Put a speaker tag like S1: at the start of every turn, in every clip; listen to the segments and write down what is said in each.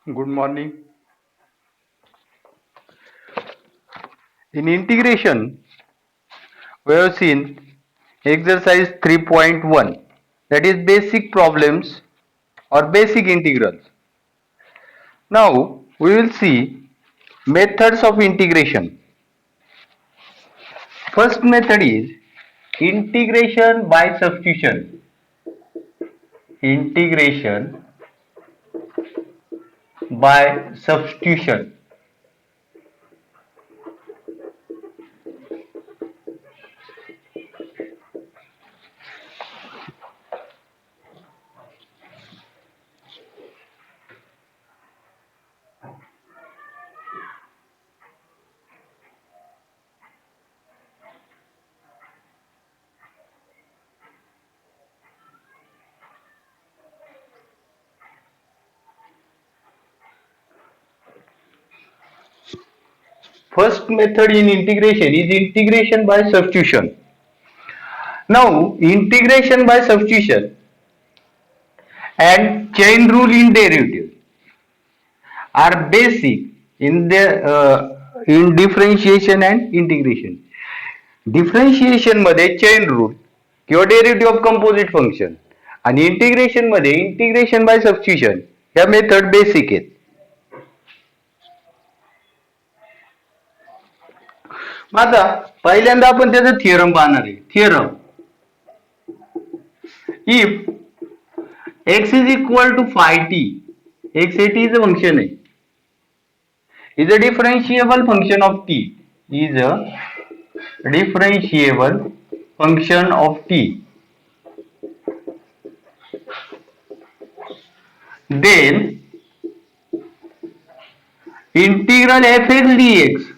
S1: Good morning. In integration, we have seen exercise 3.1, that is basic problems or basic integrals. Now we will see methods of integration. First method is integration by substitution. Integration by substitution. First method in integration is integration by substitution. Now integration by substitution and chain rule in derivative are basic in differentiation and integration. Differentiation मध्ये chain rule किंवा derivative of composite function आणि integration मध्ये integration by substitution या method basic आहेत. आता पहिल्यांदा आपण त्याचा थिअरम पाहणार आहे. Theorem if x is equal to phi t, x हे टी चं फंक्शन आहे, is a differentiable function of t, is a differentiable function of t, then integral fx dx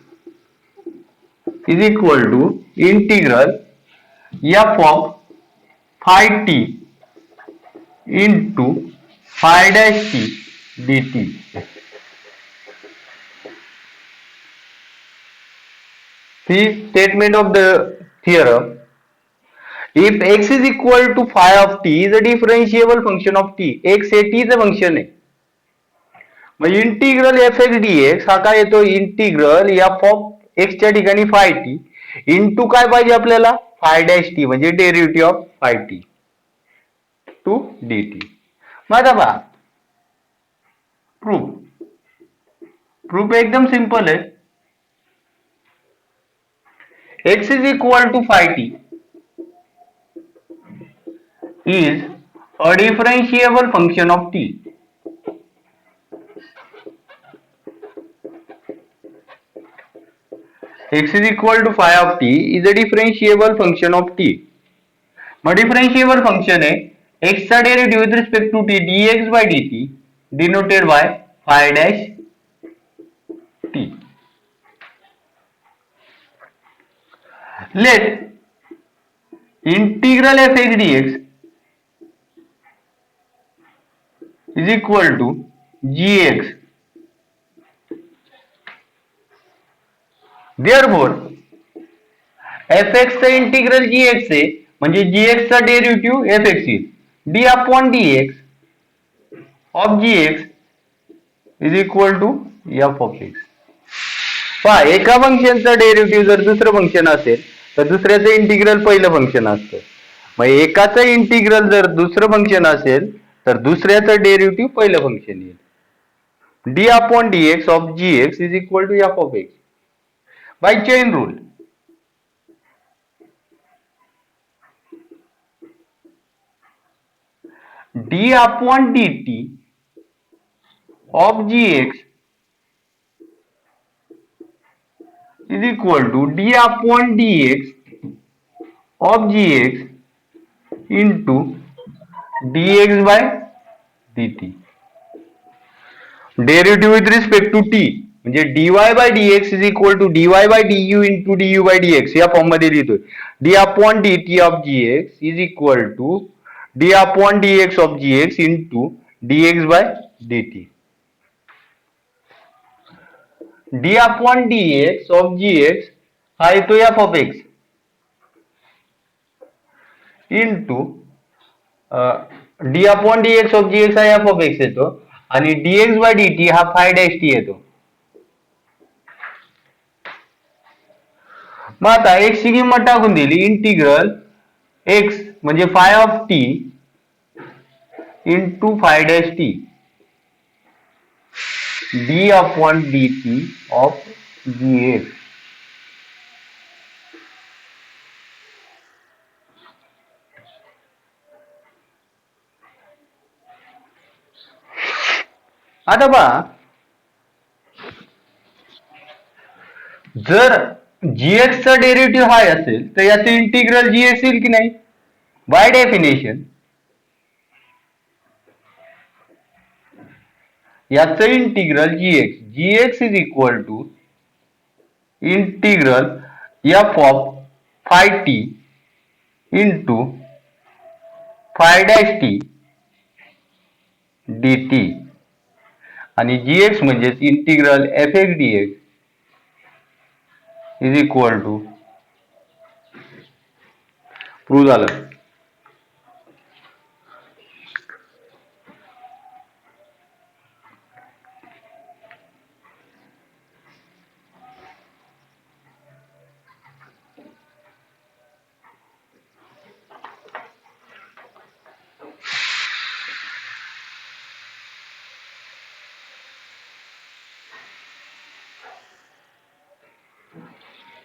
S1: is equal to integral f of phi t into phi dash t dt. The statement of the theorem: if x is equal to phi of t is a differentiable function of t, x हे t चं function आहे, मग integral f x d x हा काय येतो, integral f of x च्या ठिकाणी five t into काय पाहिजे आपल्याला, फाय डॅश टी म्हणजे derivative of phi t to d t. मग आता पहा प्रूफ. प्रूफ एकदम सिंपल आहे. x is equal to phi t is a differentiable function of t. X is equal to phi of t is a differentiable function of t. मग differentiable function है x चा derivative with respect to t dx by dt denoted by phi dash t. Let integral fx dx is equal to gx. Therefore fx चा integral gx आहे म्हणजे gx चा derivative fx येईल, d upon dx of gx is equal to f of x. पहा एका फंक्शनचा derivative जर दुसरं फंक्शन असेल तर दुसऱ्याचं इंटिग्रल पहिलं फंक्शन असतं. मग एकाचं इंटिग्रल जर दुसरं फंक्शन असेल तर दुसऱ्याचं डेरिव्हेटिव्ह पहिलं फंक्शन येईल. D upon d x of g x is equal to f of x by chain rule. D upon d t of g x is equal to d upon dx of gx into dx by dt. Derivative with respect to t म्हणजे dy by dx is equal to dy by du into du by dx या form मध्ये लिहितोय. d upon dt of gx is equal to d upon dx of gx into dx by dt. d upon dx of gx हा येतो f of x into d upon dx of gx हा f of x येतो आणि dx by dt हा phi dash t येतो. मग आता x ची किंमत टाकून दिली इंटिग्रल x म्हणजे phi of t into phi dash t d upon d t of g x. आता पहा, जर जीएक्स चा डेरिव्हेटिव्ह हाय असेल तर याचे इंटिग्रल जीएक्स येईल की नाही. बाय डेफिनेशन याचं integral g x is equal to integral f of phi t into phi dash t d t आणि जीएक्स म्हणजेच integral f x d x is equal to prove झालं.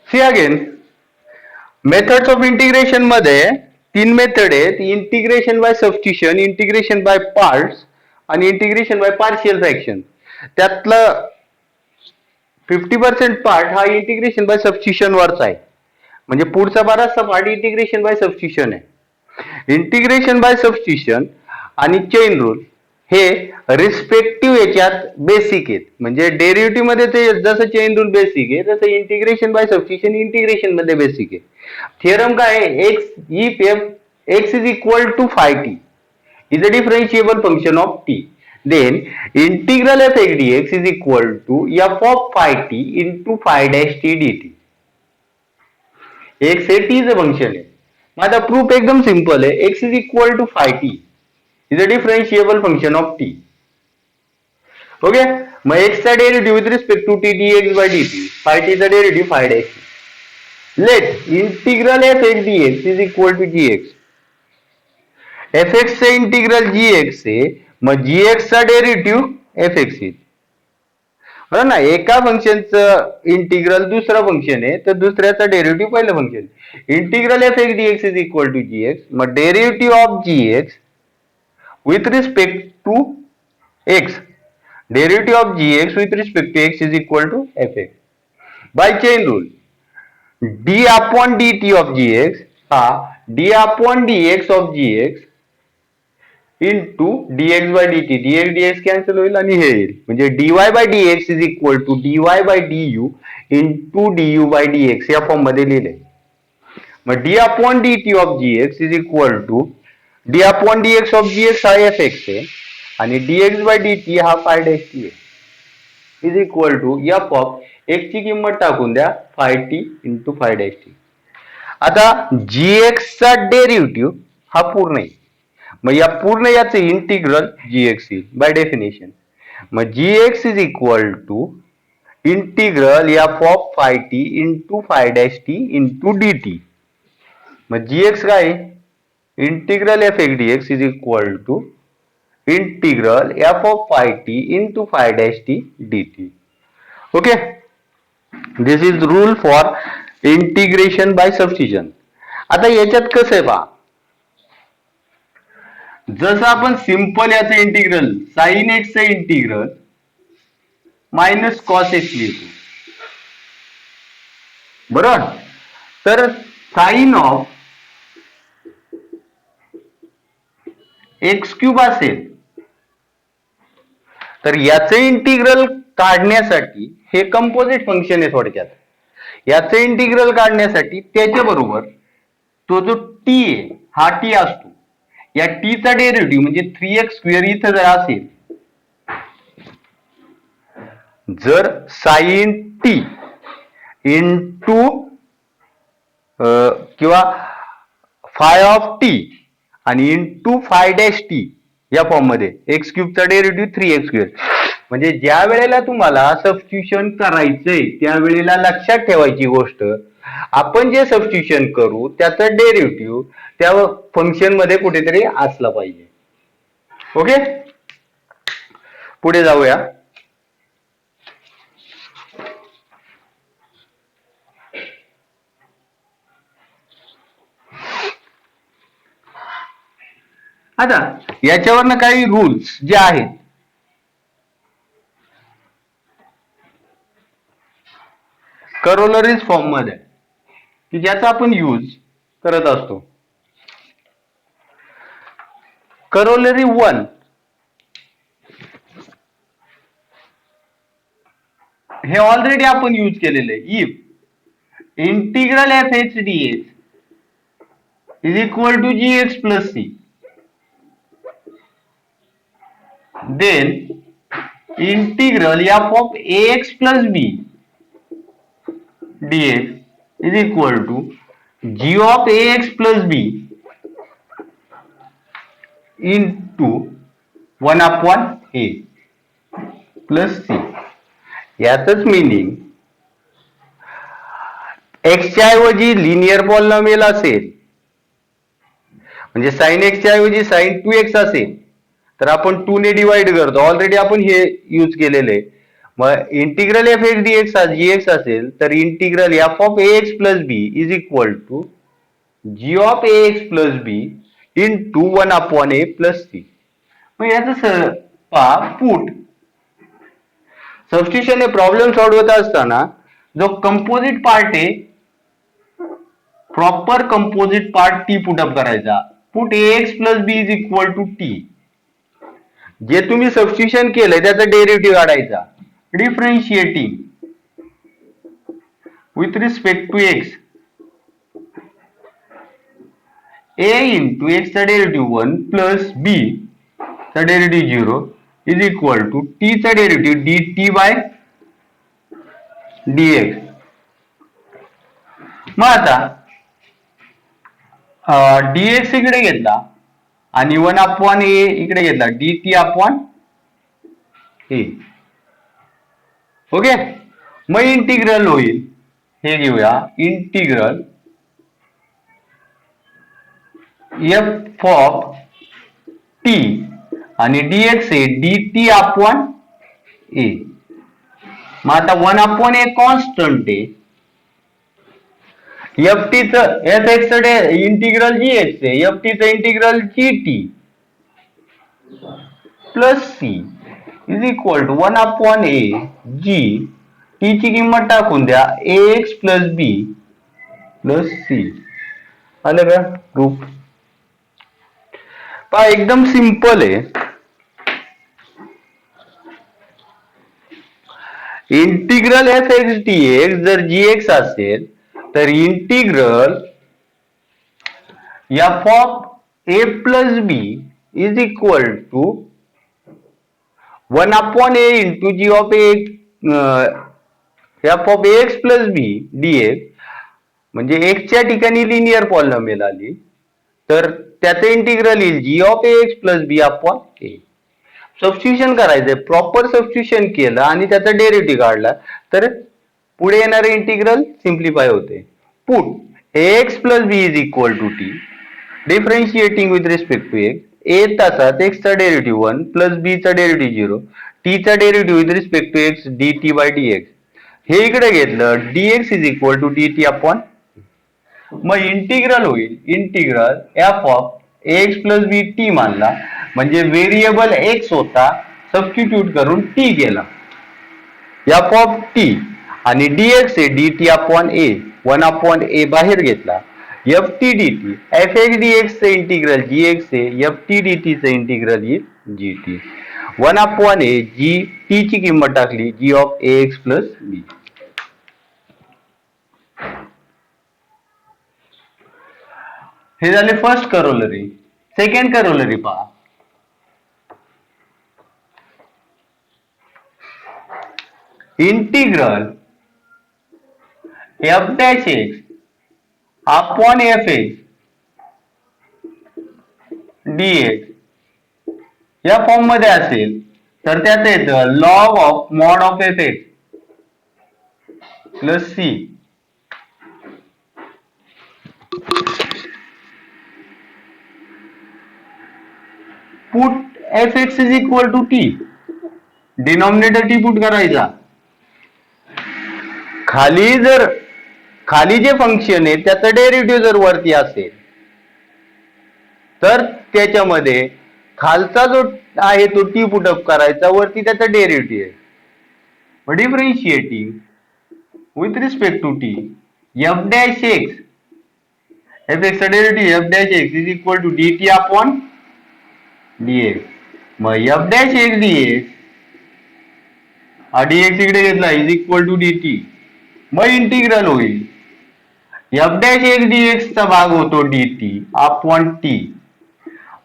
S1: See again, methods of integration मध्ये तीन मेथड आहेत. Integration by substitution, integration by parts आणि integration by partial fraction. त्यातलं 50% part हा इंटिग्रेशन बाय सबस्टिट्यूशन वरचा आहे. म्हणजे पुढचा बराचसा पार्ट इंटिग्रेशन बाय सबस्टिट्यूशन आहे. इंटिग्रेशन बाय सबस्टिट्यूशन आणि चेन रूल हे रिस्पेक्टिव्ह याच्यात बेसिक आहेत. म्हणजे डेरिव्हेटिव्ह मध्ये ते जसं चेन रूल बेसिक आहे तसं इंटिग्रेशन बाय सबस्टिट्यूशन इंटिग्रेशन मध्ये बेसिक आहे. थिअरम काय आहे, x is equal to phi t is a differentiable function of t, then integral f x dx is equal to f of phi t into phi dash t dt. x हे t चं function आहे. मग आता proof एकदम simple आहे. x is equal to phi t is a differentiable function of t. Okay, मग x चा derivative with respect to t dx by dt, phi t चा derivative phi dash t. Let integral f x dx is equal to gx. F x चे integral g x आहे, मग g x चा derivative F x येईल. बरोबर ना. एका फंक्शनचं integral दुसरं फंक्शन आहे तर दुसऱ्याचा डेरिव्हेटिव्ह पहिलं function. Integral f x dx is equal to g x, मग derivative of g x with respect to x, derivative of g x with respect to x is equal to f x. By chain rule d upon d t of g x हा d upon d x of g x into dx by dt, dx dx cancel होईल आणि हे येईल. म्हणजे dy by dx is equal to dy by d u into d u by dx या form मध्ये लिहिले. मग d upon d t of g x is equal to d upon d x of g x हा f x आहे आणि dx by d t हा phi dash t आहे is equal to f of x ची किंमत टाकून द्या phi t into phi dash t. आता जी एक्स चा डेरिव्हेटिव्ह हा पूर्ण आहे. मग या पूर्ण याचे इंटिग्रल जी एक्स येईल बाय डेफिनेशन. मग g x is equal to integral f of phi t into phi dash t into d t. मग जी एक्स काय, integral f x d x is equal to integral f of phi t into phi dash t d t. Okay, this is rule for integration by substitution. आता याच्यात कसं आहे पहा, जसं आपण simple याचं इंटिग्रल साइन एक्सचं इंटिग्रल मायनस कॉस एक्स लिहितो, बरोबर. तर साइन ऑफ एक्स क्यूब असेल तर याचं इंटिग्रल काढण्यासाठी हे कंपोजिट फंक्शन आहे. थोडक्यात याचं इंटिग्रल काढण्यासाठी त्याच्या बरोबर तो जो टी आहे हा टी असतो. या टी चा डेरिव्हेटिव्ह म्हणजे 3x स्क्वेअर इथं जर असेल, जर साइन टी इंटू किंवा फाय ऑफ टी आणि इंटू फाय डॅश टी या फॉर्म मध्ये एक्स क्यूबचा डेरिव्हेटिव्ह 3x². म्हणजे ज्या वेळेला तुम्हाला सबस्टिट्यूशन करायचंय त्यावेळेला लक्षात ठेवायची गोष्ट, आपण जे सबस्टिट्यूशन करू त्याचं डेरिव्हेटिव्ह त्या फंक्शन मध्ये कुठेतरी असला पाहिजे. ओके, पुढे जाऊया. आता याच्यावरनं काही रूल्स जे आहेत करोलरीज फॉर्म मध्ये की ज्याचा आपण यूज करत असतो. करोलरी 1 हे ऑलरेडी आपण यूज केलेलं आहे. If integral f x d x is equal to g x plus c, then integral f of ax plus b dx is equal to g of ax plus b into 1 upon a plus c. याचंच meaning x च्या ऐवजी linear polynomial असेल म्हणजे sin x च्या ऐवजी sin 2x असेल तर आपण 2 ने डिवाइड करतो. ऑलरेडी आपण हे यूज केलेलं आहे. मग integral f x d x g x असेल तर integral f of a x plus b is equal to g of a x plus b into 1 upon a plus c. मग याचं put substitution हे problem solve होत असताना जो composite part आहे proper composite part t put up करायचा. Put a x plus b is equal to t. जे तुम्ही सबस्टिट्यूशन केलंय त्याचा डेरिव्हेटिव्ह काढायचा. Differentiating with respect to x a into x चा डेरिव्हेटिव्ह 1 प्लस बी चा derivative 0 is equal to t चा derivative d t by dx. मग आता डीएक्स इकडे घेतला आणि 1 अपॉन ए इकडे घेतला d t upon a. Okay, मग इंटिग्रल होईल हे घेऊया इंटिग्रल एफ ऑफ टी आणि डीएक्स आहे डी टी अपॉन ए. मग आता 1 अपॉन ए कॉन्स्टंट आहे. एफ टी च f x integral g x आहे एफ टी च integral g t plus c is equal to 1 upon a g t ची किंमत टाकून द्या a x plus b plus c. आलं का प्रूफ? पहा एकदम सिंपल आहे. Integral f x d x जर जी एक्स असेल तर integral f of a plus b is equal to 1 upon a into g of a f of x plus b dx. म्हणजे एक्सच्या ठिकाणी लिनियर पॉलिनॉमियल आली तर त्याचं इंटिग्रल येईल g of a x plus b upon a. Substitution करायचंय. Proper substitution केलं आणि त्याचा डेरिव्हेटिव्ह काढला तर पुढे येणारे इंटिग्रल सिम्प्लिफाय होते. Put a x plus b is equal to t differentiating with respect to x. A तासात एक्स चा डेरिव्हेटिव्ह 1 प्लस बी चा डेरिव्हेटिव्ह 0 टी चा derivative with respect to x d t by dx. हे इकडे घेतलं dx is equal to d t upon. मग integral होईल integral f of x plus b t मानला म्हणजे व्हेरिएबल एक्स होता सबस्टिट्यूट करून टी केला एफ ऑफ टी आणि डीएक्स आहे d t upon a 1 upon a बाहेर घेतला f t d t f x d x integral g x आहे f t d t integral येईल g t 1 upon a g t ची किंमत टाकली g of a x plus बी. हे झाले first corollary. Second corollary पहा. Integral f dash x upon f x dx या form मध्ये असेल तर त्यात येतं log of mod of f x plus c put f x is equal to t. Denominator t put करायचा. खाली जे फंक्शन आहे त्याचं डेरिव्हेटिव्ह जर वरती असेल तर त्याच्यामध्ये खालचा जो आहे तो टी पुटअप करायचा, वरती त्याचा डेरिव्हेटिव्ह आहे. Differentiating with respect to t f dash x, f एक्सचा derivative f dash x is equal to d t upon d x. मग f dash x d x हा डी एक्स इकडे घेतला is equal to d t. मग integral होईल f dash x d एक्सचा भाग होतो d t upon t.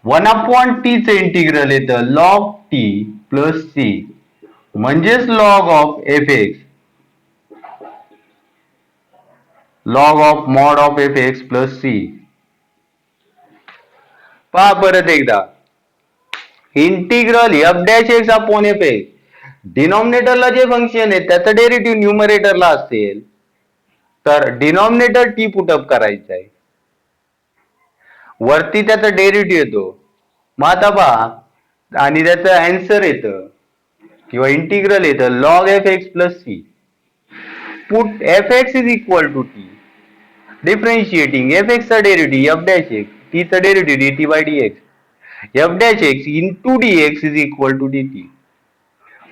S1: 1 upon t चं इंटिग्रल येतं लॉग टी प्लस सी म्हणजेच log of f x, log of mod of f x plus c. पहा परत एकदा integral f dash x upon f x. डिनॉमिनेटरला जे फंक्शन आहे त्याचं डेरिव्हेटिव्ह न्यूमरेटरला असेल तर डिनॉमिनेटर टी पुटअप करायचं आहे, वरती त्याचा डेरिव्हेटिव्ह येतो. मग आता पहा आणि त्याचं आन्सर येतं किंवा इंटिग्रल येतं log f x plus c. Put f x is equal to t. Differentiating f एक्सचा derivative f dash x, t चा derivative d t by d x, f dash x into d x is equal to d t.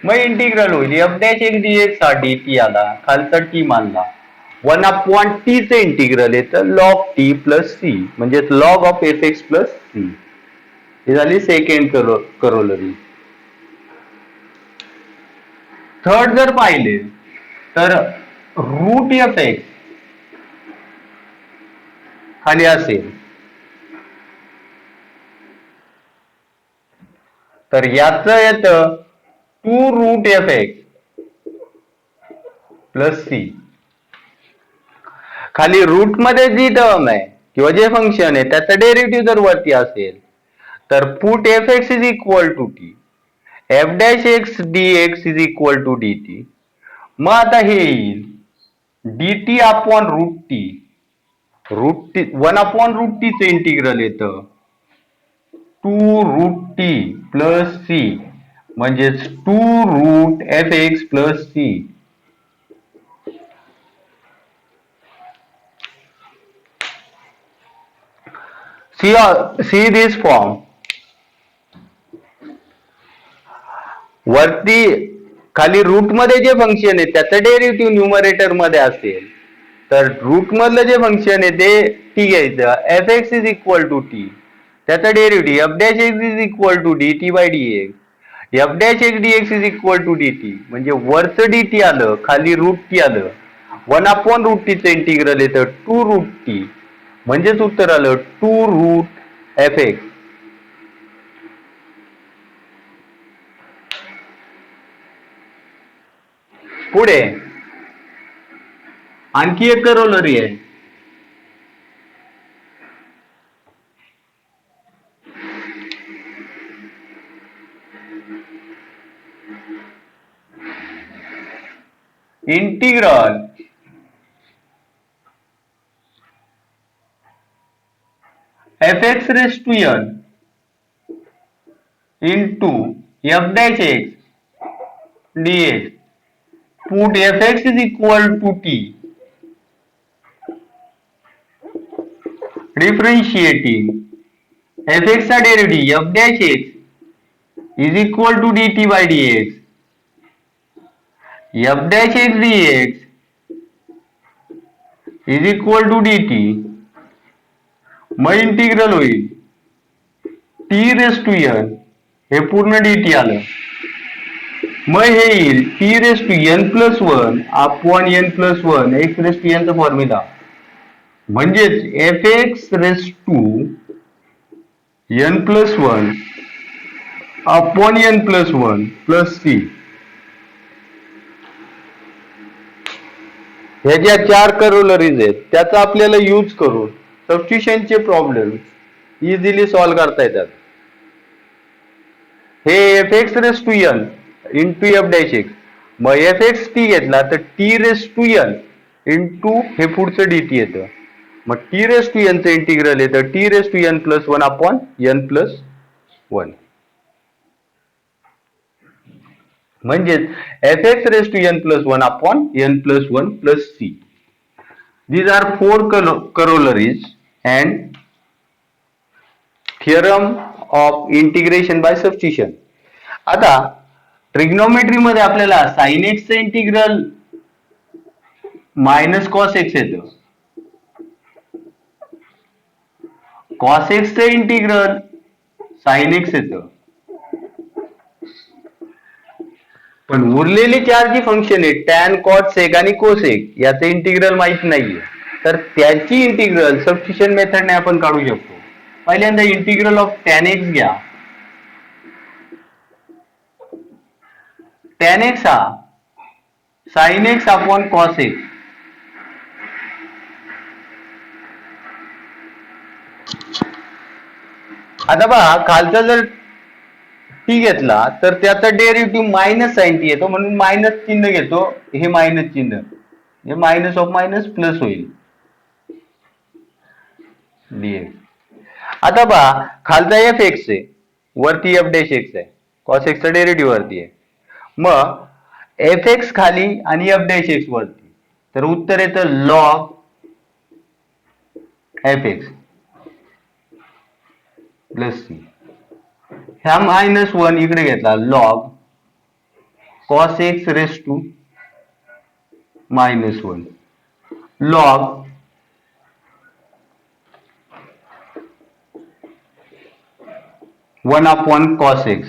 S1: मग integral होईल f dash x d x हा d t आला, खालचा t मानला. 1 upon t चे integral येतं log t plus c म्हणजे log of f x plus c. ही झाली सेकंड करोलरी. थर्ड जर पाहिले तर रूट एफ एक्स खाली असेल तर याचं येतं 2 root f x plus c. खाली रूट मध्ये जी टर्म आहे किंवा जे फंक्शन आहे त्याचा डेरिव्हेटिव्ह जर वरती असेल तर put f x is equal to t, f dash x d x is equal to d t. मग आता हे येईल d t upon root t. 1 upon root t चं इंटिग्रल येतं 2 रूट टी प्लस सी म्हणजेच 2 root f x plus c. See this form. वरती खाली root मध्ये जे फंक्शन आहे त्याचं डेरिव्हेटिव्ह न्यूमरेटर मध्ये असेल तर रूट मधलं जे फंक्शन आहे ते टी घ्यायचं, f x is equal to t, त्याचा derivative f dash x is equal to d t by d x, f dash x d x is equal to d t म्हणजे वरचं D t आलं, खाली route T आलं. 1 upon root t चं integral येतं 2 root T म्हणजेच उत्तर आलं 2 रूट एफ एक्स. पुढे आणखी एक करोलरी आहे. Integral f x raise to n into f dash x d x. Put f x is equal to t. Differentiating f x चा derivative f dash x is equal to d t by d x, f dash x d x is equal to d t. मग integral होईल t raise to n, हे पूर्ण d t आलं. मग हे येईल t raise to n plus 1 upon n plus 1 x raise to n चा formula म्हणजेच f x raise to n plus 1 upon n plus 1 plus c. ह्या ज्या 4 करोलरीज आहेत त्याचा आपल्याला यूज करून सबस्टिट्यूशनचे प्रॉब्लेम इझिली सॉल्व्ह करता येतात. हे f x raise to n into f dash x. मग एफ एक्स टी घेतला तर t raise to n into हे पुढचं डी टी येतं. मग टी रेस टू एनचं इंटिग्रल येतं t raise to n plus one upon n plus one. म्हणजेच f x raise to n plus one upon n plus one plus c. These are four corollaries and theorem of integration by substitution. आता trigonometry मध्ये आपल्याला sine एक्सचं integral minus cos x येतं, cos एक्सचं integral sine x येतं, पण उरलेली चार जी फंक्शन आहे टॅन कॉट सेक आणि कोसेक याचं इंटिग्रल माहित नाहीये, तर त्याची इंटिग्रल सबस्टिट्यूशन मेथडने आपण काढू शकतो. पहिल्यांदा इंटिग्रल ऑफ टॅन एक्स घ्या. टॅन एक्स हा sign x upon cos x. आता पहा खालचा जर टी घेतला तर त्याचा डेरिव्हेटिव्ह मायनस साइन टी येतो, म्हणून मायनस चिन्ह घेतो. हे मायनस चिन्ह हे मायनस ऑफ मायनस प्लस होईल डीएक्स. आता पहा खालचा एफ एक्स आहे, वरती एफ डॅश एक्स आहे, कॉस एक्सचा डेरिव्हेटिव्ह वरती आहे. मग एफ एक्स खाली आणि एफ डॅश एक्स वरती, तर उत्तर येतं log f x plus c. ह्या मायनस वन इकडे घेतला log cos x raise to minus one log one upon cos x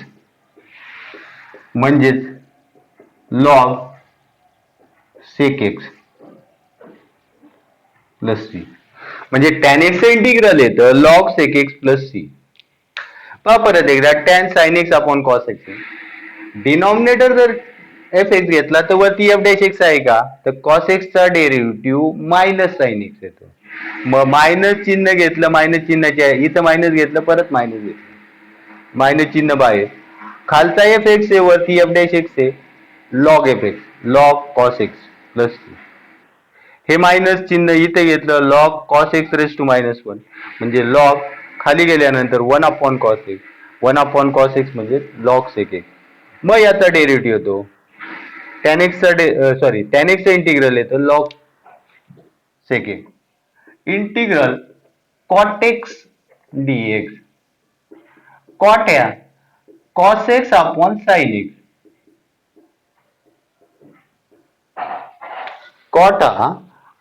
S1: म्हणजेच log sec x plus c. म्हणजे टॅन एक्सचं इंटिग्रल येतं log sec x plus c. पहा परत एकदा tan sine x upon cos x. Denominator जर f x घेतला तर वरती एफ डॅश एक्स आहे का, तर कॉस एक्सचा डेरिव्हेटिव्ह मायनस साइन एक्स येतो. मग मायनस चिन्ह घेतलं, मायनस चिन्हाचे इथं मायनस घेतलं, परत मायनस घेतलं, मायनस चिन्ह बाहेर. खालचा एफ एक्स आहे वरती एफ डॅश एक्स आहे, log f x log cos x plus c. हे मायनस चिन्ह इथे घेतलं log cos x raise to minus one, म्हणजे लॉग खाली गेल्यानंतर one upon cos x, one upon cos x म्हणजे लॉग सेक एक्स. मग याचा डेरिव्हेटिव्ह येतो टॅन एक्सचा टॅन एक्सचं इंटिग्रल येतं log sec x. Integral cot x d x. Cot या cos x upon sine x. Cot हा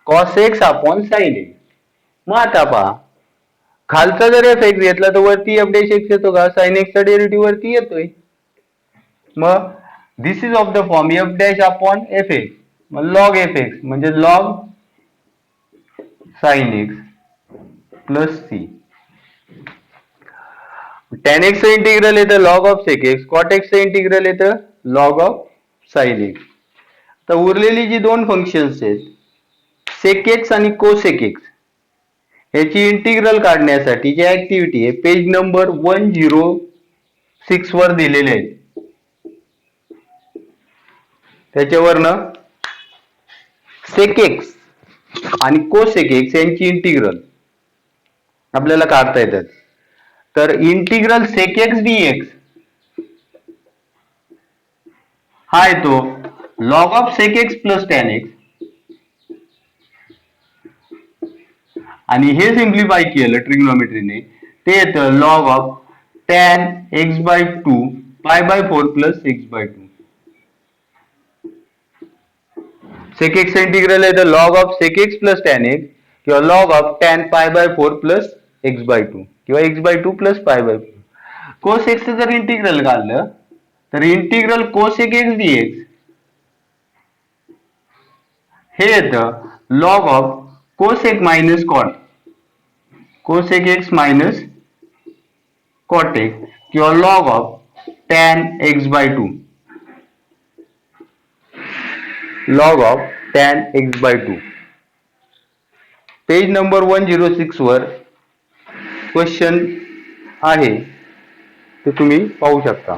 S1: cos x upon sine x. मग आता पहा खालचा जर एफ एक्स घेतला तर वरती एफ डॅश एक्स येतो का, साइन एक्सचा डेरिव्हेटिव्ह वरती येतोय. मग this is of the form f dash upon f x. मग लॉग एफ एक्स म्हणजे log sine x plus c. Tan एक्सचं इंटिग्रल येतं log of sec x, cot एक्सचं इंटिग्रल येतं लॉग ऑफ साइन एक्स. तर उरलेली जी दोन फंक्शन्स आहेत सेक एक्स आणि कोसेक एक्स याची इंटिग्रल काढण्यासाठी जी ऍक्टिव्हिटी आहे पेज नंबर 106 वर दिलेले आहे. त्याच्यावरनं सेक एक्स आणि कोसेक एक्स यांची इंटिग्रल आपल्याला काढता येतात. तर इंटिग्रल सेक एक्स डीएक्स हा येतो log of sec x plus tan x, आणि हे सिम्प्लिफाय केलं ट्रिग्नोमेट्रीने ते येतं log of tan x by two pi by four plus x by two. Sec x integral येतं log of sec x plus tan x किंवा log of tan pi by four plus x by two किंवा x by two plus pi by four. Cos x जर integral काढलं तर integral cosec x dx हे येतं log of cosec minus cot, cosec x minus cot x किंवा log of tan x by two, log of tan x by two. Page number 106 वर question आहे ते तुम्ही पाहू शकता.